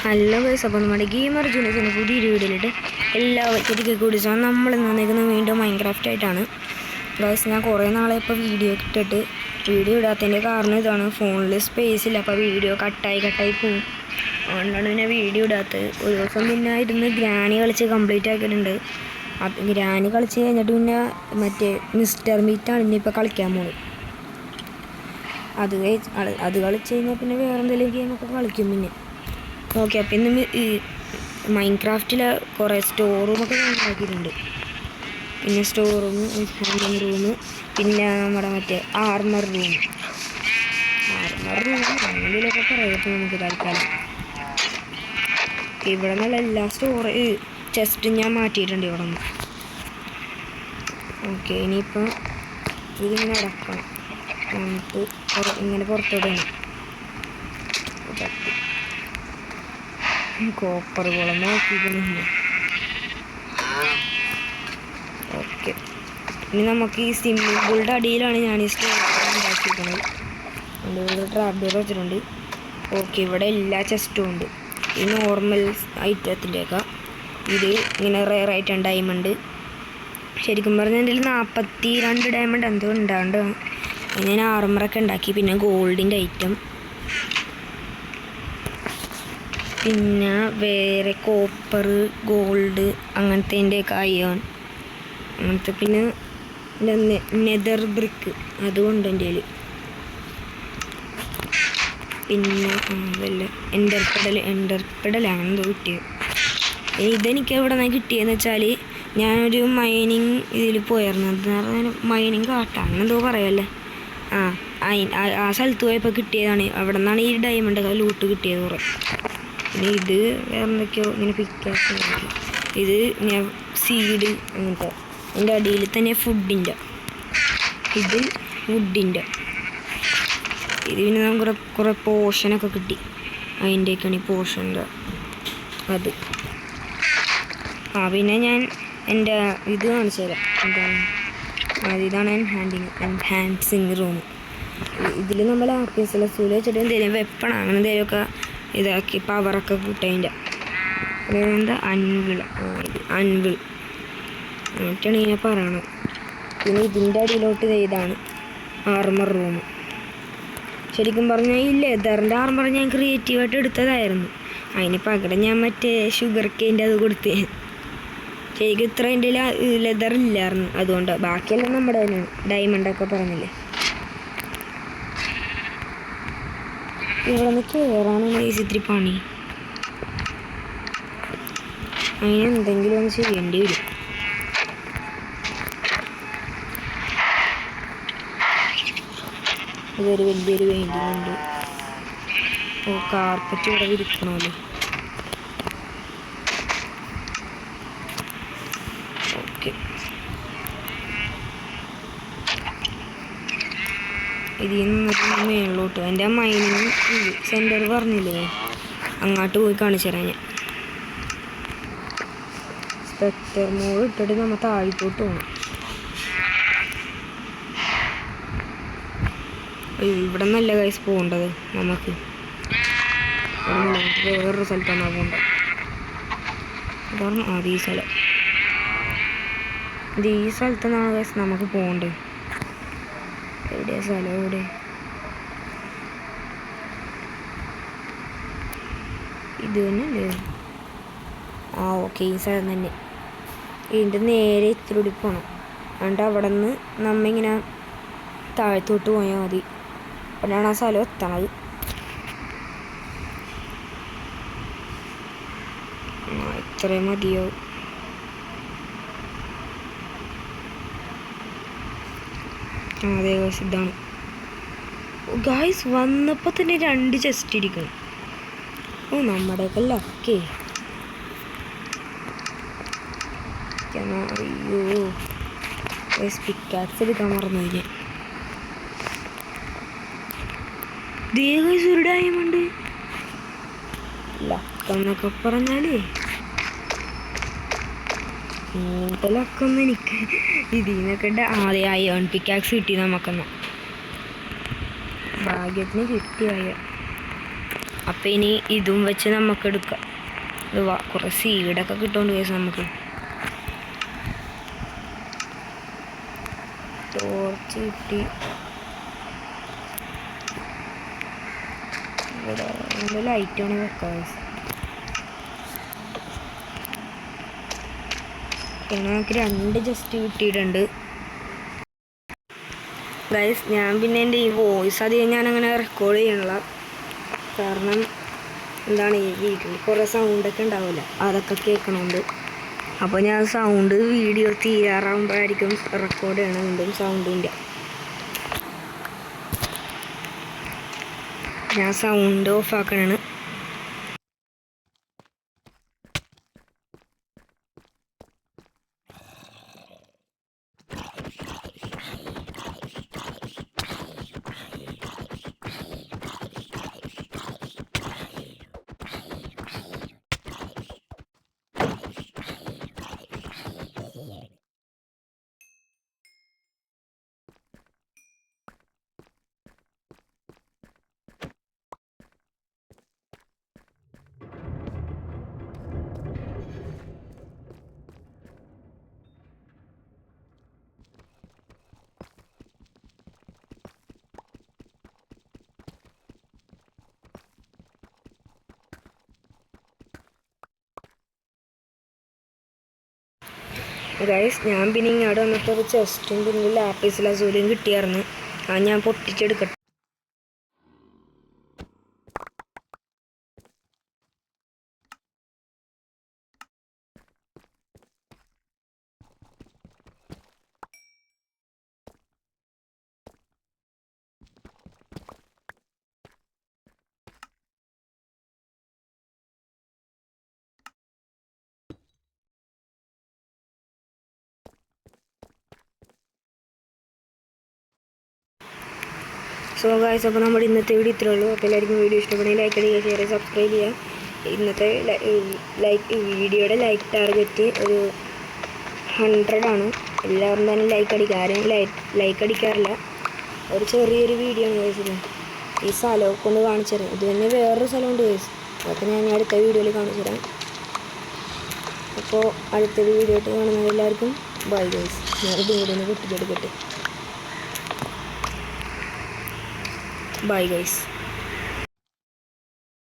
Hello guys, അപ്പോൾ നമ്മുടെ gamer ജൂനിയസിൻ്റെ പുതിയൊരു വീഡിയോയിലിട്ട് എല്ലാവർക്കും കൂടി നമ്മൾ നിന്നിരിക്കുന്നത് വീണ്ടും മൈൻക്രാഫ്റ്റ് ആയിട്ടാണ്. ഗൈസ്, ഞാൻ കുറേ നാളെ ഇപ്പോൾ വീഡിയോ ഇടാത്തതിൻ്റെ കാരണം ഇതാണ്, ഫോണിൽ സ്പേസ് ഇല്ല. അപ്പോൾ വീഡിയോ കട്ടായി പോവും. അതുകൊണ്ടാണ് പിന്നെ വീഡിയോ ഇടാത്തത്. ഒരു ദിവസം പിന്നെ ഇരുന്ന് ഗ്രാനി കളിച്ച് കംപ്ലീറ്റ് ആക്കിയിട്ടുണ്ട്. ഗ്രാനി കളിച്ച് കഴിഞ്ഞിട്ട് പിന്നെ മറ്റേ മിസ്റ്റർ മീറ്റാണ് ഇനിയിപ്പോൾ കളിക്കാൻ പോകുന്നത്. അത് കളിച്ച് കഴിഞ്ഞാൽ പിന്നെ വേറെ എന്തെങ്കിലും ഗെയിമൊക്കെ കളിക്കും. പിന്നെ ഓക്കെ, അപ്പം ഇന്ന് ഈ മൈൻക്രാഫ്റ്റിൽ കുറേ സ്റ്റോർ റൂമൊക്കെ ഞാൻ ഉണ്ടാക്കിയിട്ടുണ്ട്. പിന്നെ സ്റ്റോർ റൂം, ഹാൻഡിങ് റൂം, പിന്നെ നമ്മുടെ മറ്റേ ആർമർ റൂം അങ്ങനെയൊക്കെ പറയപ്പോൾ നമുക്ക് തൽക്കാലം ഇവിടെ നിന്നുള്ള എല്ലാ ചെസ്റ്റും ഞാൻ മാറ്റിയിട്ടുണ്ട് ഇവിടെ നിന്ന്. ഓക്കെ, ഇനിയിപ്പോൾ ഇതിങ്ങനെ അടക്കണം. നമുക്ക് ഇങ്ങനെ പുറത്തോടണം. കോപ്പർ കുളം നോക്കിക്കുന്നു. ഓക്കെ, ഇനി നമുക്ക് ഈ സ്വിമ്മിംഗ് പൂളിൻ്റെ അടിയിലാണ് ഞാൻ ഈ സ്റ്റോർ ഉണ്ടാക്കിയിരിക്കുന്നത്. അതുകൊണ്ട് ട്രാപ്പ് ഡോർ വെച്ചിട്ടുണ്ട്. ഓക്കെ, ഇവിടെ എല്ലാ ചെസ്റ്റും ഉണ്ട്. ഈ നോർമൽ ഐറ്റത്തിൻ്റെയൊക്കെ ഇത് ഇങ്ങനെ റെയർ ആയിട്ടാണ് ഡയമണ്ട്. ശരിക്കും പറഞ്ഞാൽ എൻ്റെ 42 ഡയമണ്ട് എന്തോ ഉണ്ടാണ്ട് ഞാൻ ആർമറൊക്കെ ഉണ്ടാക്കി. പിന്നെ ഗോൾഡിൻ്റെ ഐറ്റം, പിന്നെ വേറെ കോപ്പർ, ഗോൾഡ് അങ്ങനത്തേൻ്റെയൊക്കെ അയോൺ അങ്ങനത്തെ, പിന്നെ നെതർ ബ്രിക്ക് അതുകൊണ്ട് എൻ്റെ കയ്യിൽ. പിന്നെ അതല്ല എൻ്റർപ്പെടലാണെന്തോ കിട്ടിയത്. ഇതെനിക്ക് എവിടെ നിന്നാണ് കിട്ടിയതെന്ന് വെച്ചാൽ, ഞാനൊരു മൈനിങ് ഇതിൽ പോയായിരുന്നു. അത് പറഞ്ഞാൽ മൈനിങ് കാട്ടാ അങ്ങനെന്തോ പറയുമല്ലേ. ആ സ്ഥലത്ത് പോയപ്പോൾ കിട്ടിയതാണ്. അവിടെ നിന്നാണ് ഈ ഡയമണ്ട് ലൂട്ട് കിട്ടിയത് കുറേ. പിന്നെ ഇത് വേറെ എന്തൊക്കെയോ ഇങ്ങനെ പിക്കാസ്, ഇത് ഞാൻ സീഡ് അങ്ങനത്തെ. അതിൻ്റെ അടിയിൽ തന്നെ ഫുഡിൻ്റെ, ഇത് വുഡിൻ്റെ. ഇത് പിന്നെ നമുക്ക് കുറേ പോർഷനൊക്കെ കിട്ടി. അതിൻ്റെയൊക്കെയാണ് ഈ പോർഷൻ്റെ അത്. പിന്നെ ഞാൻ എൻ്റെ ഇത് കാണിച്ചു തരാം. ഇതാണ് എൻഹാൻസിങ് റൂം. ഇതിൽ നമ്മൾ ആർപിഎസ് വെച്ചിട്ട് എന്തെങ്കിലും വെപ്പൺ അങ്ങനെ എന്തെങ്കിലുമൊക്കെ ഇതാക്കി പവറൊക്കെ കൂട്ടതിൻ്റെ. എന്താ അൻവിൾ എന്നിട്ടാണ് ഇങ്ങനെ പറയണത്. പിന്നെ ഇതിൻ്റെ അടിയിലോട്ട് ഇതാണ് ആർമർ റൂം. ശരിക്കും പറഞ്ഞാൽ ഈ ലെതറിൻ്റെ ആർമർ ഞാൻ ക്രിയേറ്റീവായിട്ട് എടുത്തതായിരുന്നു. അതിന് പകരം ഞാൻ മറ്റേ ഷുഗർ കെയിൻ്റെ അത് കൊടുത്തേ. ശരിക്കും ഇത്ര എൻ്റെ ലെതർ ഇല്ലായിരുന്നു. അതുകൊണ്ട് ബാക്കിയെല്ലാം നമ്മുടെ തന്നെയാണ്. ഡയമണ്ടൊക്കെ പറഞ്ഞില്ലേ. ഇവിടെ നിന്ന് കയറാനാണ് ഇത്തിരി പണി. അതിന് എന്തെങ്കിലും ഒന്ന് ചെയ്യേണ്ടി വരും. ഇതൊരു വലിയൊരു പെയിൻറ്റിംഗ് ഉണ്ട്. കാർപ്പറ്റ് ഇവിടെ വിരിക്കണമല്ലോ. ഓക്കെ, ഇതിൽ നിന്നിട്ട് മേളിലോട്ട് എൻ്റെ മൈനിങ് സെൻറ്റർ പറഞ്ഞില്ലേ, അങ്ങോട്ട് പോയി കാണിച്ചു തരാം ഞാൻ. സ്പെക്ടർ മോഡ് ഇട്ടിട്ട് നമ്മൾ താഴത്തോട്ട് പോകണം. ഇവിടെ നിന്നല്ല ഗൈസ് പോകേണ്ടത്. നമുക്ക് വേറൊരു സ്ഥലത്താണ് പോകേണ്ടത്. അതാണ് ഈ സ്ഥലം. ഈ സ്ഥലത്താണ് ഗൈസ് നമുക്ക് പോകേണ്ടത്. എവിടെയാ സ്ഥലം? എവിടെ? ഇത് തന്നെയല്ലേ? ഓക്കെ, ഈ സ്ഥലം തന്നെ. ഇതിൻ്റെ നേരെ ഇത്തിരി കൂടി പോകണം. എന്നിട്ട് അവിടെ നിന്ന് നമ്മിങ്ങനെ താഴത്തോട്ട് പോയാൽ മതി. അപ്പോഴാണ് ആ സ്ഥലം എത്തണത്. ഇത്രയും മതിയോ? അതെ ഗൈസ്, ഇതാണ്. ഗൈസ്, വന്നപ്പോൾ തന്നെ 2 ചെസ്റ്റ് ഇരിക്കണം. നമ്മുടെയൊക്കെ ലക്കേ. അയ്യോ ഗൈസ്, പിക്കാക്സ് എടുക്കാൻ മറന്നു കഴിഞ്ഞാൽ. ഒരു ഡയമണ്ട് ലക്കെന്നൊക്കെ പറഞ്ഞാലേ ഇങ്ങനത്തെ ലക്കൊന്നും എനിക്ക് ഇതിൽ നിന്നൊക്കെ അയൺ പിക്കാക്സ് കിട്ടി. നമുക്കെന്നാ ഭാഗ്യത്തിന് കിട്ടിയായ അപ്പം ഇനി ഇതും വെച്ച് നമുക്ക് എടുക്കാം. ഇത് കുറേ സീഡൊക്കെ കിട്ടുകൊണ്ട് കേസ് നമുക്ക്. ടോർച്ച് കിട്ടി. ഇവിടെ ലൈറ്റ് വേണേൽ വെക്കാം. പിന്നെ നമുക്ക് 2 ജസ്റ്റ് കിട്ടിയിട്ടുണ്ട് ഗൈസ്. ഞാൻ പിന്നെ എൻ്റെ ഈ വോയിസ് അധികം ഞാനങ്ങനെ റെക്കോർഡ് ചെയ്യണില്ല. കാരണം എന്താണ്, ഈ വീട്ടിൽ കുറേ സൗണ്ടൊക്കെ ഉണ്ടാവില്ല, അതൊക്കെ കേൾക്കണമുണ്ട്. അപ്പോൾ ഞാൻ സൗണ്ട് വീഡിയോ തീരാറാകുമ്പോഴായിരിക്കും റെക്കോർഡ് ചെയ്യണം. വീണ്ടും സൗണ്ടിൻ്റെ ഞാൻ സൗണ്ട് ഓഫ് ആക്കണാണ്. ഗൈസ്, ഞാൻ പിന്നെ ഇങ്ങോട്ട് വന്നിട്ട് ഒരു ചെസ്റ്റും പിന്നെ ലാപ്പീസ് ലസൂലിയും കിട്ടിയായിരുന്നു. അത് ഞാൻ പൊട്ടിച്ചെടുക്കട്ടെ. സോ ഗൈസ്, അപ്പോൾ നമ്മുടെ ഇന്നത്തെ വീഡിയോ ഇത്രേ ഉള്ളൂ. അപ്പോൾ എല്ലാവർക്കും വീഡിയോ ഇഷ്ടപ്പെടുമെങ്കിൽ ലൈക്ക് അടിക്കുക, ഷെയർ ചെയ്യുക, സബ്സ്ക്രൈബ് ചെയ്യുക. ഇന്നത്തെ വീഡിയോയുടെ ലൈക്ക് ടാർഗറ്റ് ഒരു 100 ആണ്. എല്ലാവരും തന്നെ ലൈക്ക് അടിക്കുക. ആരും ലൈക്ക് അടിക്കാറില്ല. ഒരു ചെറിയൊരു വീഡിയോ ആണ് ഗൈസ്. ഈ സ്ഥലമൊക്കെ ഒന്ന് കാണിച്ചു തരാം. ഇത് തന്നെ വേറൊരു സ്ഥലമുണ്ട് ഗൈസ്, അതൊക്കെ ഞാൻ അടുത്ത വീഡിയോയിൽ കാണിച്ചു തരാം. അപ്പോൾ അടുത്തൊരു വീഡിയോ ആയിട്ട് കാണുന്നത് എല്ലാവർക്കും ബൈ ഗൈസ്. ഞാൻ ഇതും കൂടി ഒന്ന് പൊട്ടിച്ചെടുക്കട്ടെ. Bye guys.